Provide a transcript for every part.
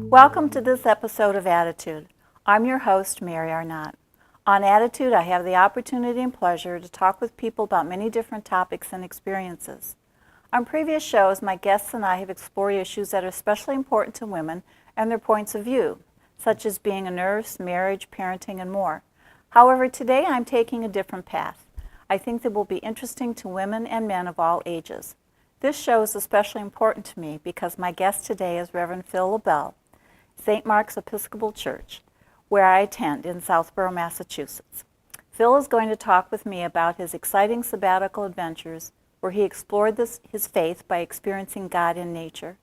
Welcome to this episode of Attitude. I'm your host, Mary Arnott. On Attitude, I have the opportunity and pleasure to talk with people about many different topics and experiences. On previous shows, my guests and I have explored issues that are especially important to women and their points of view, such as being a nurse, marriage, parenting, and more. However, today I'm taking a different path. I think that will be interesting to women and men of all ages. This show is especially important to me because my guest today is Reverend Phil LaBelle, St. Mark's Episcopal Church, where I attend in Southborough, Massachusetts. Phil is going to talk with me about his exciting sabbatical adventures where he explored his faith by experiencing God in nature.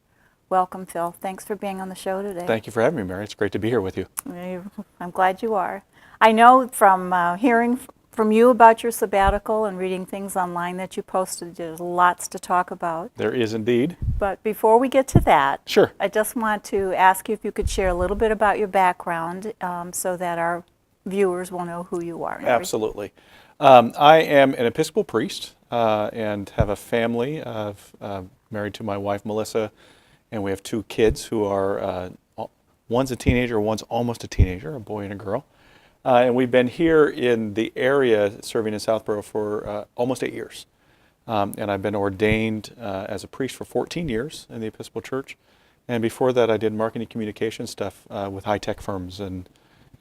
Welcome, Phil. Thanks for being on the show today. Thank you for having me, Mary. It's great to be here with you. I'm glad you are. I know from hearing from you about your sabbatical and reading things online that you posted, there's lots to talk about. There is indeed. But before we get to that, sure, I just want to ask you if you could share a little bit about your background so that our viewers will know who you are. Absolutely. I am an Episcopal priest and have a family of married to my wife, Melissa, and we have two kids who are, one's a teenager, one's almost a teenager, a boy and a girl. And we've been here in the area serving in Southborough for almost 8 years. And I've been ordained as a priest for 14 years in the Episcopal Church. And before that, I did marketing communication stuff with high-tech firms. And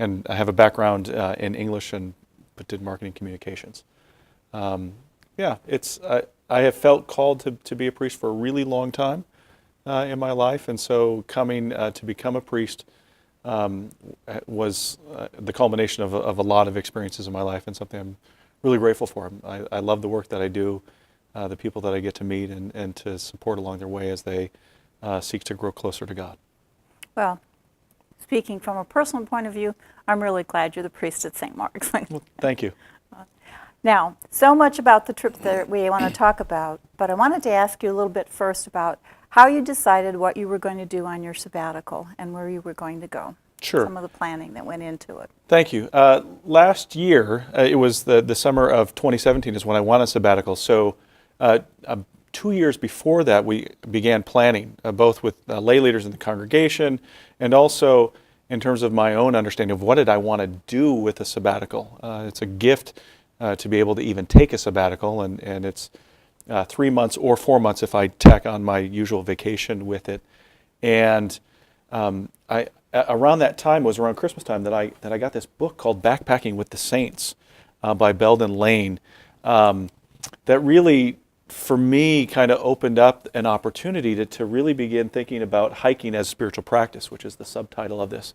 I have a background in English but did marketing communications. I have felt called to be a priest for a really long time in my life. And so coming to become a priest was the culmination of a lot of experiences in my life and something I'm really grateful for. I love the work that I do, the people that I get to meet and to support along their way as they seek to grow closer to God. Well, speaking from a personal point of view, I'm really glad you're the priest at St. Mark's. Well, thank you. Now, so much about the trip that we want to talk about, but I wanted to ask you a little bit first about how you decided what you were going to do on your sabbatical and where you were going to go. Sure. Some of the planning that went into it. Thank you. Last year, it was the summer of 2017 is when I went on sabbatical. So 2 years before that, we began planning, both with lay leaders in the congregation and also in terms of my own understanding of what did I want to do with a sabbatical. It's a gift to be able to even take a sabbatical, and it's 3 months or 4 months if I tack on my usual vacation with it. And around that time, was around Christmas time, that I got this book called Backpacking with the Saints by Belden Lane that really, for me, kind of opened up an opportunity to really begin thinking about hiking as spiritual practice, which is the subtitle of this,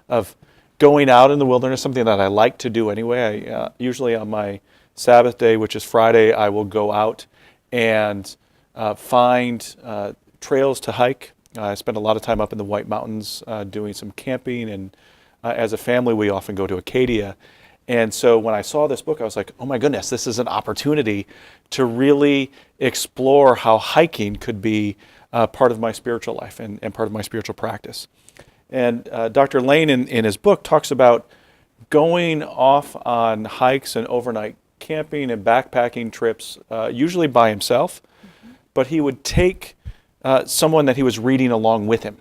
of going out in the wilderness, something that I like to do anyway. Usually on my Sabbath day, which is Friday, I will go out and find trails to hike. I spend a lot of time up in the White Mountains doing some camping, and as a family we often go to Acadia. And so when I saw this book, I was like, oh my goodness, this is an opportunity to really explore how hiking could be part of my spiritual life and part of my spiritual practice. And Dr. Lane in his book talks about going off on hikes and overnight camping and backpacking trips, usually by himself, but he would take someone that he was reading along with him,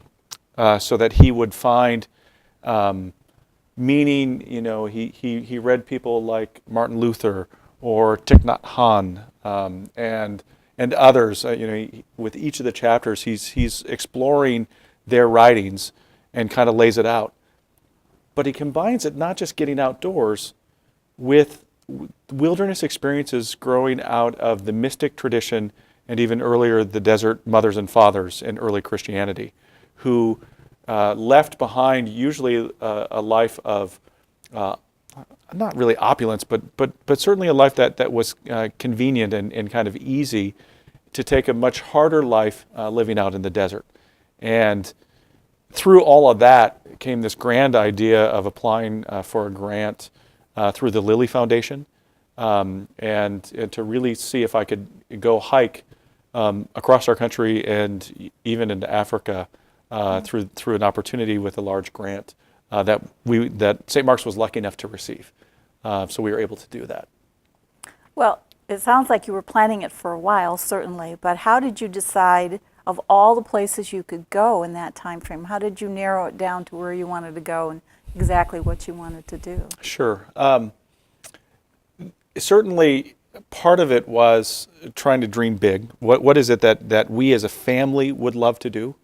so that he would find meaning. You know, he read people like Martin Luther or Thich Nhat Hanh and others. With each of the chapters, he's exploring their writings and kind of lays it out. But he combines it not just getting outdoors with wilderness experiences growing out of the mystic tradition, and even earlier the desert mothers and fathers in early Christianity, who left behind usually a life of not really opulence, but certainly a life that was convenient and kind of easy, to take a much harder life living out in the desert. And through all of that came this grand idea of applying for a grant through the Lilly Foundation, and to really see if I could go hike across our country and even into Africa through an opportunity with a large grant that St. Mark's was lucky enough to receive. So we were able to do that. Well, it sounds like you were planning it for a while, certainly, but how did you decide of all the places you could go in that time frame? How did you narrow it down to where you wanted to go and exactly what you wanted to do? Sure. Certainly, part of it was trying to dream big. What is it that we as a family would love to do?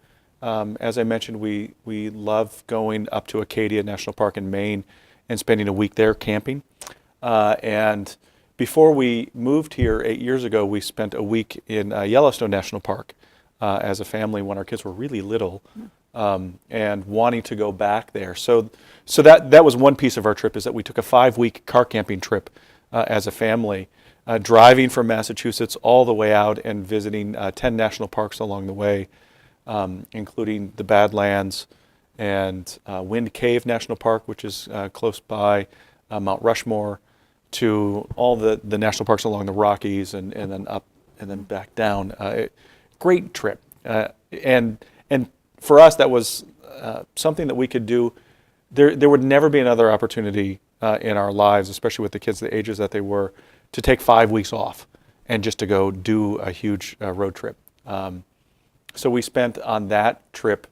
As I mentioned, we love going up to Acadia National Park in Maine and spending a week there camping. And before we moved here 8 years ago, we spent a week in Yellowstone National Park as a family when our kids were really little, and wanting to go back there. So that was one piece of our trip, is that we took a 5-week car camping trip as a family, driving from Massachusetts all the way out and visiting 10 national parks along the way, including the Badlands and Wind Cave National Park, which is close by, Mount Rushmore, to all the national parks along the Rockies, and then up and then back down. Great trip. And for us, that was something that we could do. There would never be another opportunity in our lives, especially with the kids the ages that they were, to take 5 weeks off and just to go do a huge road trip. So we spent on that trip,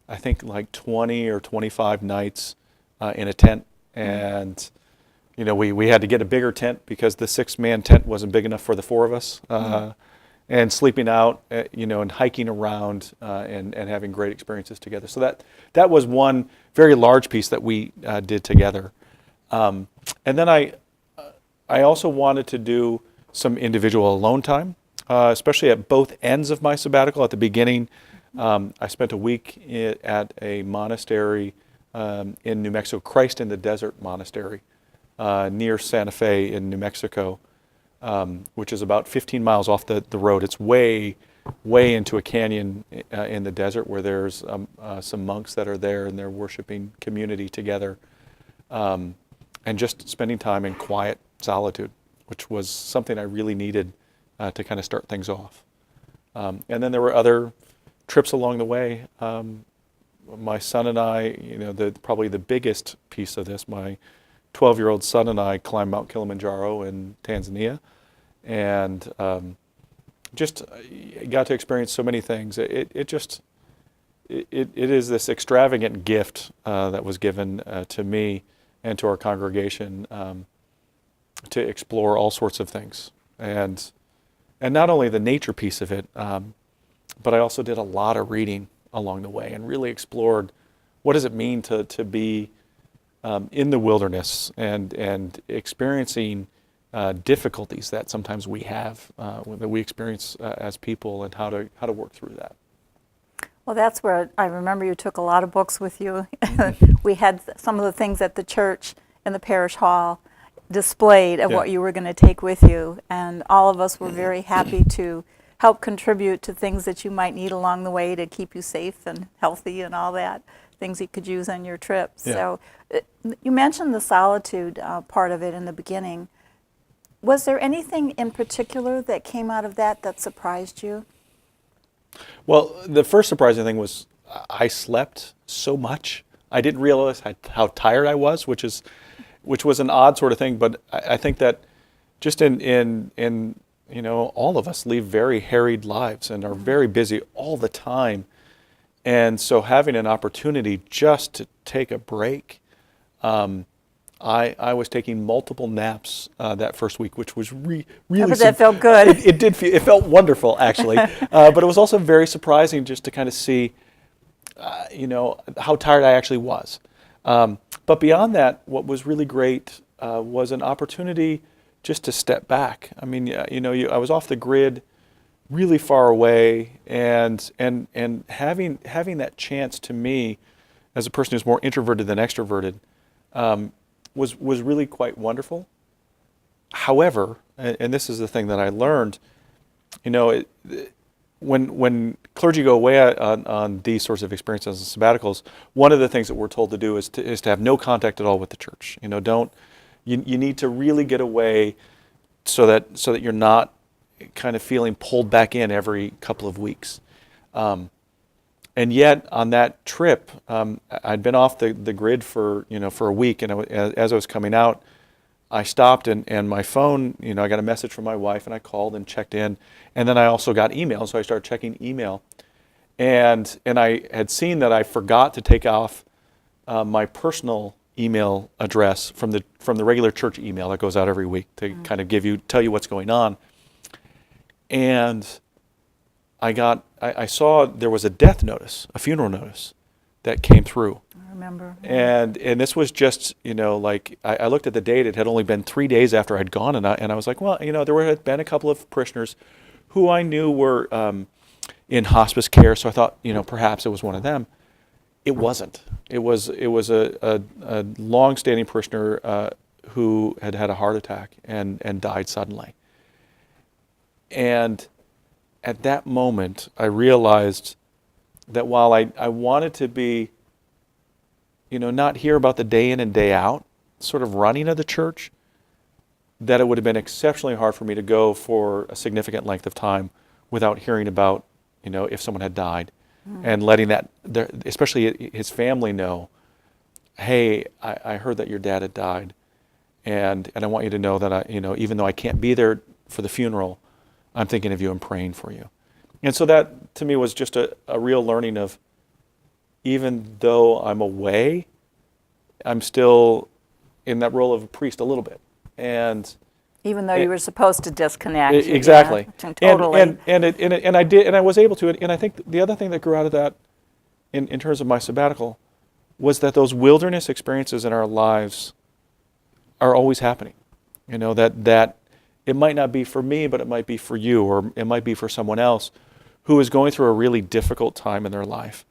I think, like 20 or 25 nights in a tent. And we had to get a bigger tent because the 6-man tent wasn't big enough for the 4 of us. And sleeping out, and hiking around, and having great experiences together. So that was one very large piece that we did together. And then I also wanted to do some individual alone time, especially at both ends of my sabbatical. At the beginning, I spent a week at a monastery in New Mexico, Christ in the Desert Monastery, near Santa Fe in New Mexico, which is about 15 miles off the road. It's way into a canyon in the desert, where there's some monks that are there, and they're worshiping community together, and just spending time in quiet solitude, which was something I really needed to kind of start things off. And then there were other trips along the way. My son and I, probably the biggest piece of this, my 12-year-old son and I climbed Mount Kilimanjaro in Tanzania, and just got to experience so many things. It is this extravagant gift that was given to me and to our congregation, to explore all sorts of things, and not only the nature piece of it, but I also did a lot of reading along the way and really explored what does it mean to be in the wilderness and experiencing difficulties that sometimes we have, that we experience as people, and how to work through that. Well, that's where I remember you took a lot of books with you. We had some of the things at the church in the parish hall displayed of what you were going to take with you, and all of us were very happy to help contribute to things that you might need along the way to keep you safe and healthy and all that, things you could use on your trip. Yeah. So you mentioned the solitude part of it in the beginning. Was there anything in particular that came out of that surprised you? Well, the first surprising thing was I slept so much. I didn't realize how tired I was, which was an odd sort of thing. But I think that just in all of us lead very harried lives and are very busy all the time, and so having an opportunity just to take a break. I was taking multiple naps that first week, which was really. But that felt good. It felt wonderful, actually. But it was also very surprising just to kind of see, how tired I actually was. But beyond that, what was really great was an opportunity just to step back. I mean, I was off the grid, really far away, and having that chance, to me, as a person who's more introverted than extroverted, was really quite wonderful. However, and this is the thing that I learned, when clergy go away on these sorts of experiences and sabbaticals, one of the things that we're told to do is to have no contact at all with the church. You need to really get away so that you're not kind of feeling pulled back in every couple of weeks. And yet, on that trip, I'd been off the grid for a week, and as I was coming out, I stopped and my phone, I got a message from my wife and I called and checked in. And then I also got email, so I started checking email. And I had seen that I forgot to take off my personal email address from the regular church email that goes out every week to kind of tell you what's going on. And I saw there was a death notice, a funeral notice that came through. I remember. And this was just, I looked at the date. It had only been 3 days after I'd gone, and I was like, well, there had been a couple of parishioners who I knew were in hospice care, so I thought, perhaps it was one of them. It wasn't. It was a long-standing parishioner who had had a heart attack and died suddenly. And at that moment, I realized that while I wanted to be, not hear about the day in and day out sort of running of the church, that it would have been exceptionally hard for me to go for a significant length of time without hearing about, if someone had died, and letting especially his family know, hey, I heard that your dad had died, and I want you to know that even though I can't be there for the funeral, I'm thinking of you and praying for you. And so that, to me, was just a real learning of, even though I'm away, I'm still in that role of a priest a little bit. And even though you were supposed to disconnect. Exactly. Totally. And I did, and I was able to. And I think the other thing that grew out of that, in terms of my sabbatical, was that those wilderness experiences in our lives are always happening. That it might not be for me, but it might be for you, or it might be for someone else who is going through a really difficult time in their life.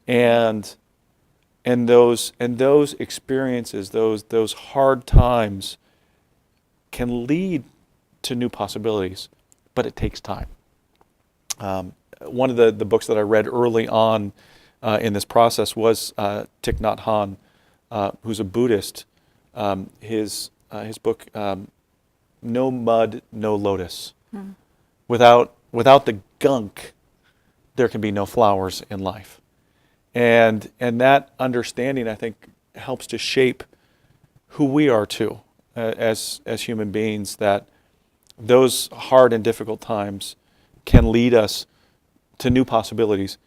And those experiences, those hard times, can lead to new possibilities, but it takes time. One of the books that I read early on in this process was Thich Nhat Hanh, who's a Buddhist. His book, No Mud, No Lotus. Without the gunk, there can be no flowers in life. And that understanding, I think, helps to shape who we are too, as human beings, that those hard and difficult times can lead us to new possibilities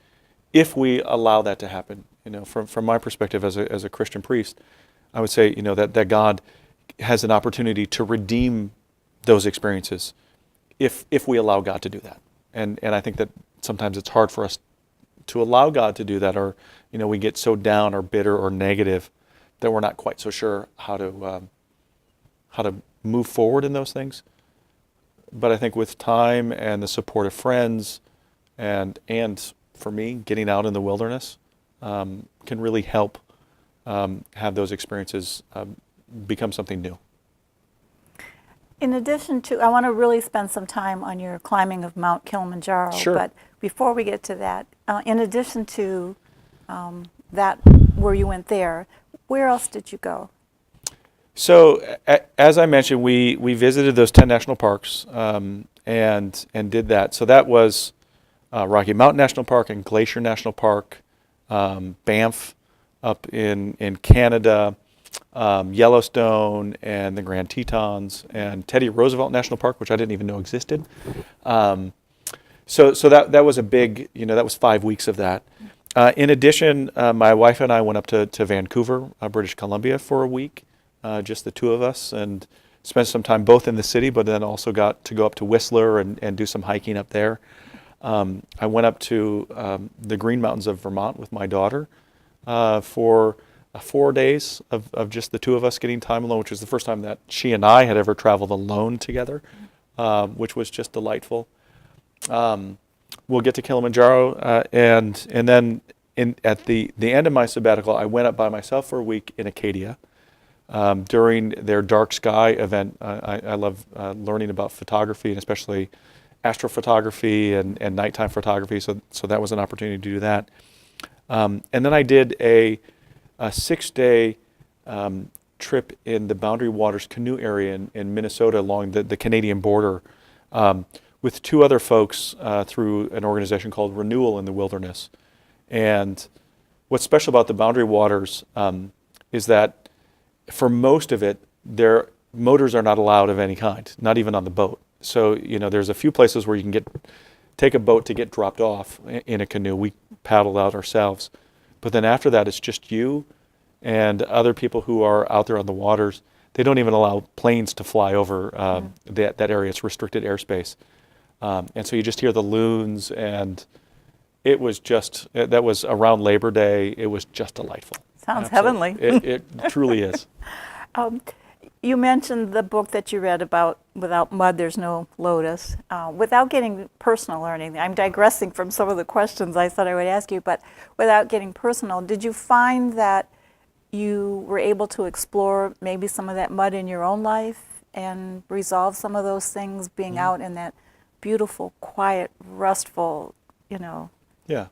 if we allow that to happen. From my perspective as a Christian priest, I would say, that God has an opportunity to redeem those experiences if we allow God to do that. And I think that sometimes it's hard for us to allow God to do that, or we get so down or bitter or negative that we're not quite so sure how to move forward in those things. But I think with time and the support of friends, and for me, getting out in the wilderness, can really help have those experiences become something new. In addition to, I want to really spend some time on your climbing of Mount Kilimanjaro. Sure. But before we get to that, in addition to that, where you went there, where else did you go? So, as I mentioned, we visited those 10 national parks and did that. So that was Rocky Mountain National Park and Glacier National Park, Banff up in Canada, Yellowstone and the Grand Tetons, and Teddy Roosevelt National Park, which I didn't even know existed. So that was a big, that was 5 weeks of that. In addition, my wife and I went up to Vancouver, British Columbia for a week, just the two of us, and spent some time both in the city, but then also got to go up to Whistler and do some hiking up there. I went up to the Green Mountains of Vermont with my daughter for 4 days of just the two of us getting time alone, which was the first time that she and I had ever traveled alone together, which was just delightful. We'll get to Kilimanjaro, and then at the end of my sabbatical, I went up by myself for a week in Acadia during their Dark Sky event. I love learning about photography, and especially astrophotography and nighttime photography, so that was an opportunity to do that. And then I did a 6-day trip in the Boundary Waters canoe area in Minnesota along the Canadian border with two other folks through an organization called Renewal in the Wilderness. And what's special about the Boundary Waters is that for most of it, there motors are not allowed of any kind, not even on the boat. So, there's a few places where you can take a boat to get dropped off in a canoe. We paddled out ourselves. But then after that, it's just you and other people who are out there on the waters. They don't even allow planes to fly over that area. It's restricted airspace. And so you just hear the loons, and it was that was around Labor Day. It was just delightful. Sounds Absolutely. heavenly. It truly is. You mentioned the book that you read about Without Mud, There's No Lotus. Without getting personal or anything, I'm digressing from some of the questions I said I would ask you, but without getting personal, did you find that you were able to explore maybe some of that mud in your own life and resolve some of those things being out in that beautiful, quiet, restful,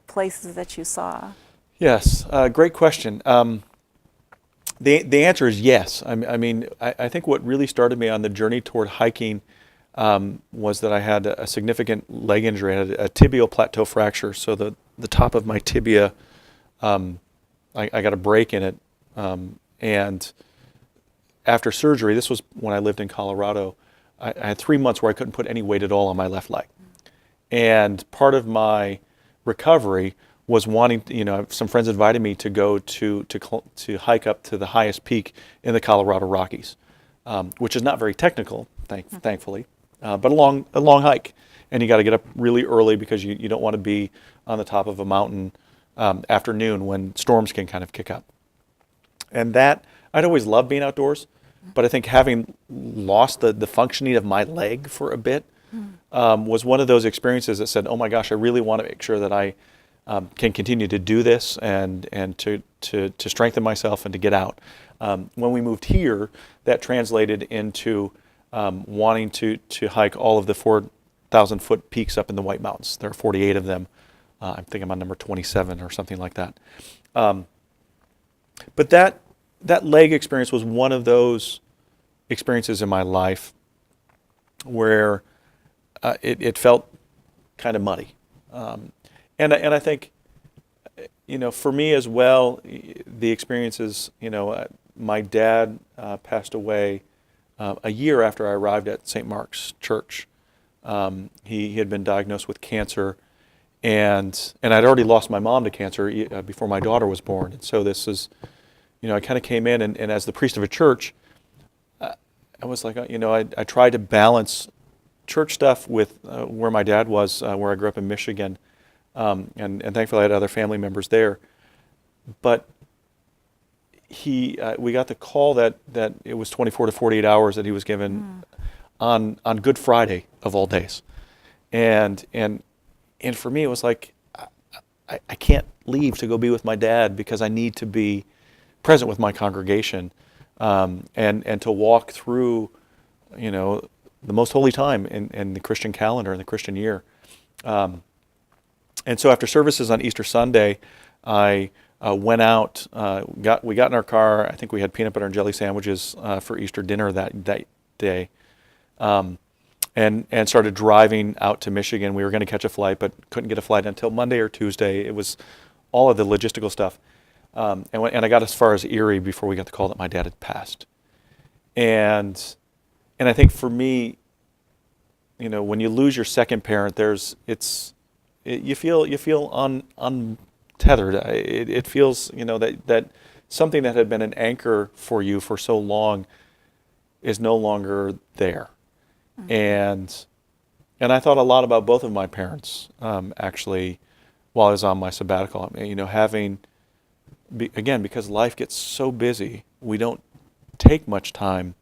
places that you saw? Yes, great question. The answer is yes. I think what really started me on the journey toward hiking was that I had a significant leg injury. I had a tibial plateau fracture, so the top of my tibia, I got a break in it. And after surgery, this was when I lived in Colorado, I had 3 months where I couldn't put any weight at all on my left leg. And part of my recovery was wanting, some friends invited me to go to hike up to the highest peak in the Colorado Rockies, which is not very technical, thankfully, but a long hike. And you got to get up really early because you don't want to be on the top of a mountain after noon when storms can kind of kick up. And that, I'd always loved being outdoors, but I think having lost the functioning of my leg for a bit was one of those experiences that said, oh my gosh, I really want to make sure that I can continue to do this and to strengthen myself and to get out. When we moved here, that translated into wanting to hike all of the 4,000-foot peaks up in the White Mountains. There are 48 of them. I think I'm on number 27 or something like that. But that leg experience was one of those experiences in my life where it felt kind of muddy. And I think, for me as well, the experiences, my dad passed away a year after I arrived at St. Mark's Church. He had been diagnosed with cancer, and I'd already lost my mom to cancer before my daughter was born. And so this is, I kind of came in, and as the priest of a church, I was like, I tried to balance church stuff with where my dad was, where I grew up in Michigan. And thankfully I had other family members there. But we got the call that it was 24 to 48 hours that he was given on Good Friday of all days. And for me it was like, I can't leave to go be with my dad because I need to be present with my congregation and to walk through, the most holy time in the Christian calendar, in the Christian year. And so after services on Easter Sunday, I went out, we got in our car. I think we had peanut butter and jelly sandwiches for Easter dinner that day, and started driving out to Michigan. We were going to catch a flight, but couldn't get a flight until Monday or Tuesday. It was all of the logistical stuff. And I got as far as Erie before we got the call that my dad had passed. And I think for me, when you lose your second parent, you feel untethered. It feels, that something that had been an anchor for you for so long is no longer there. Mm-hmm. And I thought a lot about both of my parents, actually, while I was on my sabbatical. Again, because life gets so busy, we don't take much time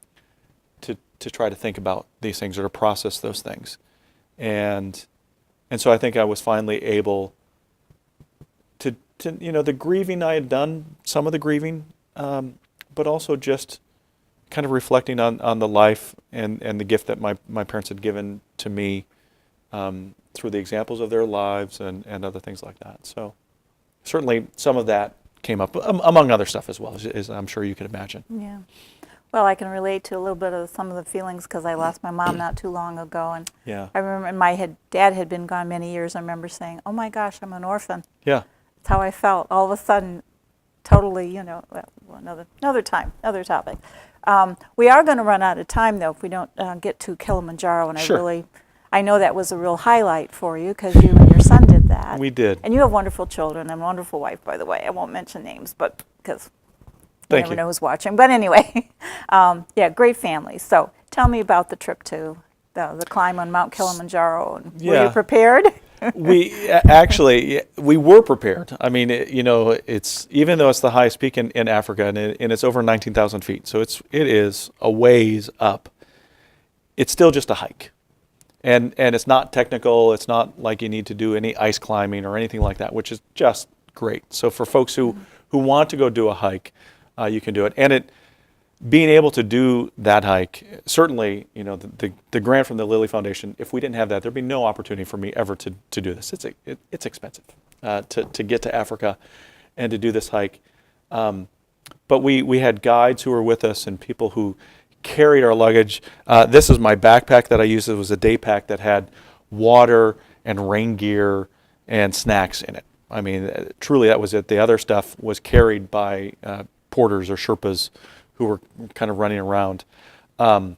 to try to think about these things or to process those things. And so I think I was finally able to the grieving, I had done some of the grieving, but also just kind of reflecting on the life and the gift that my parents had given to me through the examples of their lives and other things like that. So certainly some of that came up, among other stuff as well, as I'm sure you can imagine. Yeah. Well, I can relate to a little bit of some of the feelings because I lost my mom not too long ago. And yeah. I remember my dad had been gone many years. I remember saying, oh my gosh, I'm an orphan. Yeah. That's how I felt. All of a sudden, totally, another time, other topic. We are going to run out of time, though, if we don't get to Kilimanjaro. And Sure. I know that was a real highlight for you because you and your son did that. We did. And you have wonderful children and a wonderful wife, by the way. I won't mention names, but because you Thank never you. know who's watching. But anyway, yeah, great family. So tell me about the trip to the climb on Mount Kilimanjaro. And were you Yeah. prepared? Actually, we were prepared. I mean, it's even though it's the highest peak in Africa, and it's over 19,000 feet, so it is a ways up. It's still just a hike, and it's not technical. It's not like you need to do any ice climbing or anything like that, which is just great. So for folks who want to go do a hike, you can do it, and being able to do that hike, certainly, the grant from the Lilly Foundation, if we didn't have that, there'd be no opportunity for me ever to do this. It's expensive to get to Africa and to do this hike. But we had guides who were with us and people who carried our luggage. This is my backpack that I used. It was a day pack that had water and rain gear and snacks in it. I mean, truly that was it. The other stuff was carried by porters or Sherpas who were kind of running around. But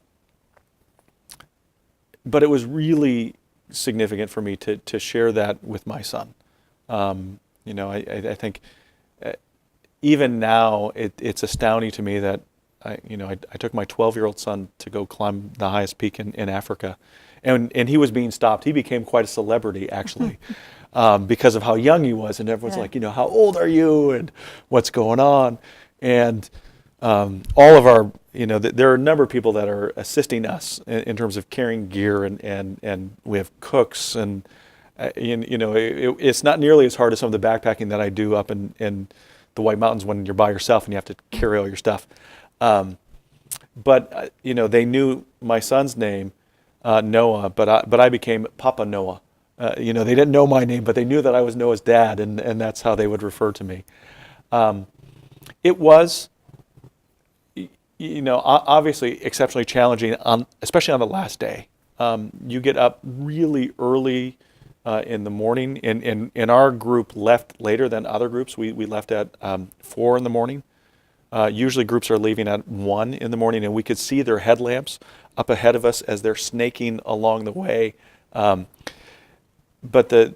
it was really significant for me to share that with my son. I think even now it's astounding to me that I took my 12-year-old son to go climb the highest peak in Africa, and he was being stopped. He became quite a celebrity, actually, because of how young he was, and everyone's like, how old are you, and what's going on, and all of our, there are a number of people that are assisting us in terms of carrying gear, and we have cooks, and it's not nearly as hard as some of the backpacking that I do up in the White Mountains when you're by yourself and you have to carry all your stuff. But they knew my son's name, Noah, but I became Papa Noah. They didn't know my name, but they knew that I was Noah's dad, and that's how they would refer to me. It was, obviously exceptionally challenging, especially on the last day. You get up really early in the morning, and our group left later than other groups. We left at 4 in the morning. Usually groups are leaving at 1 in the morning, and we could see their headlamps up ahead of us as they're snaking along the way. But the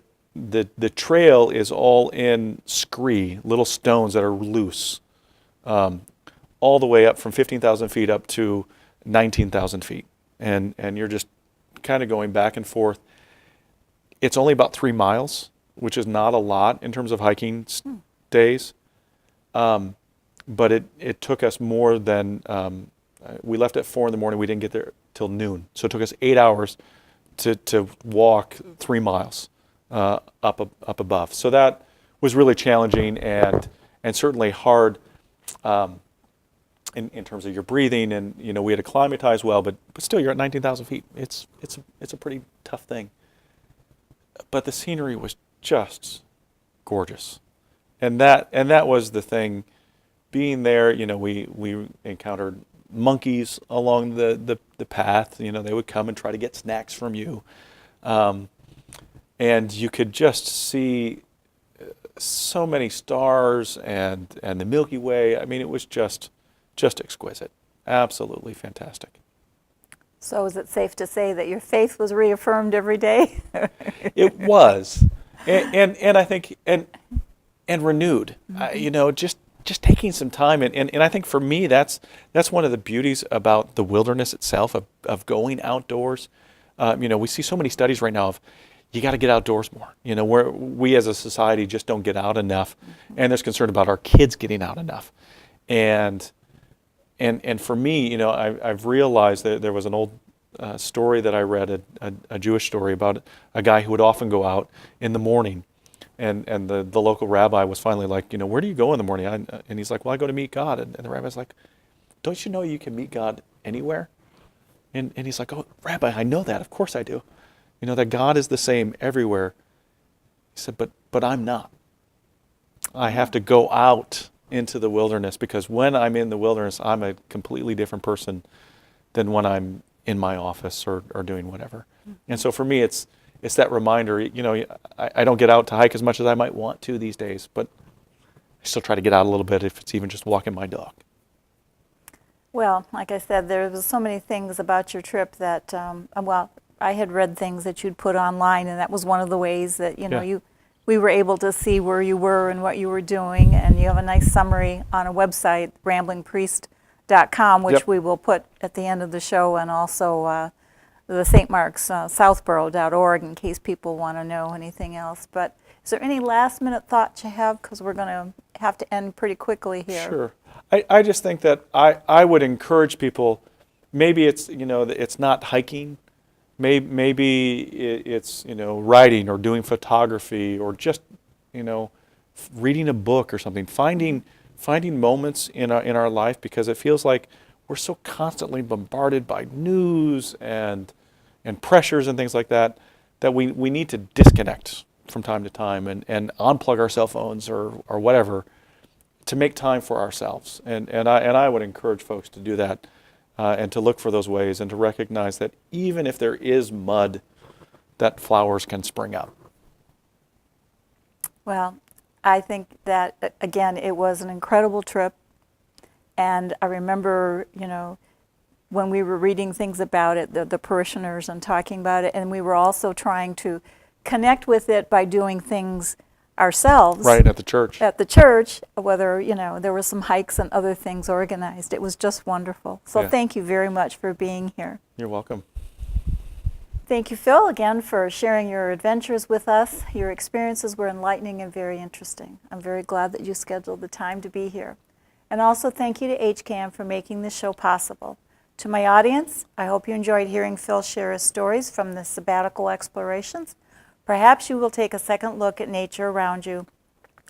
trail is all in scree, little stones that are loose, all the way up from 15,000 feet up to 19,000 feet. And you're just kind of going back and forth. It's only about 3 miles, which is not a lot in terms of hiking days. But it took us more than, we left at 4 in the morning, we didn't get there till noon. So it took us 8 hours to walk 3 miles up above. So that was really challenging and certainly hard in terms of your breathing, and we had to climatize well, but still you're at 19,000 feet. It's a pretty tough thing. But the scenery was just gorgeous. And that was the thing. Being there, we encountered monkeys along the path. They would come and try to get snacks from you. And you could just see so many stars and the Milky Way. I mean, it was just exquisite. Absolutely fantastic. So is it safe to say that your faith was reaffirmed every day? It was. And I think, and renewed, just taking some time. And I think for me, that's one of the beauties about the wilderness itself, of going outdoors. We see so many studies right now of, you got to get outdoors more. Where we as a society just don't get out enough. And there's concern about our kids getting out enough. And for me, I've realized that there was an old story that I read, a Jewish story about a guy who would often go out in the morning. And the local rabbi was finally like, where do you go in the morning? And he's like, well, I go to meet God. And the rabbi's like, don't you know you can meet God anywhere? And he's like, oh, Rabbi, I know that. Of course I do. That God is the same everywhere. He said, but I'm not. I have to go out into the wilderness, because when I'm in the wilderness, I'm a completely different person than when I'm in my office or doing whatever. And so for me, it's that reminder. I don't get out to hike as much as I might want to these days, but I still try to get out a little bit, if it's even just walking my dog. Well, like I said, there was so many things about your trip that, well, I had read things that you'd put online, and that was one of the ways that, Yeah. we were able to see where you were and what you were doing, and you have a nice summary on a website, ramblingpriest.com, which Yep. we will put at the end of the show, and also the St. Mark's, southborough.org, in case people want to know anything else. But is there any last-minute thoughts you have? Because we're going to have to end pretty quickly here. Sure. I just think that I would encourage people, maybe it's, it's not hiking, maybe it's, writing or doing photography or just, reading a book or something, finding moments in our life, because it feels like we're so constantly bombarded by news and pressures and things like that, that we need to disconnect from time to time and unplug our cell phones or whatever, to make time for ourselves. And I would encourage folks to do that, and to look for those ways, and to recognize that even if there is mud, that flowers can spring up. Well, I think that, again, it was an incredible trip. And I remember, when we were reading things about it, the parishioners and talking about it, and we were also trying to connect with it by doing things ourselves. Right, at the church. At the church, whether, there were some hikes and other things organized. It was just wonderful. So Yeah. Thank you very much for being here. You're welcome. Thank you, Phil, again for sharing your adventures with us. Your experiences were enlightening and very interesting. I'm very glad that you scheduled the time to be here. And also thank you to HCAM for making this show possible. To my audience, I hope you enjoyed hearing Phil share his stories from the sabbatical explorations. Perhaps you will take a second look at nature around you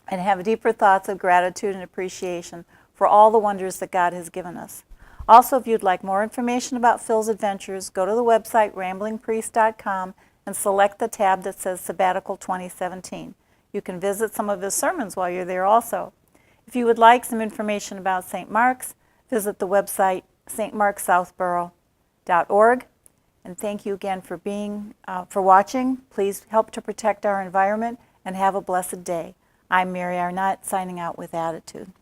and have deeper thoughts of gratitude and appreciation for all the wonders that God has given us. Also, if you'd like more information about Phil's adventures, go to the website ramblingpriest.com and select the tab that says Sabbatical 2017. You can visit some of his sermons while you're there also. If you would like some information about St. Mark's, visit the website stmarksouthborough.org. And thank you again for watching. Please help to protect our environment and have a blessed day. I'm Mary Arnott, signing out with Attitude.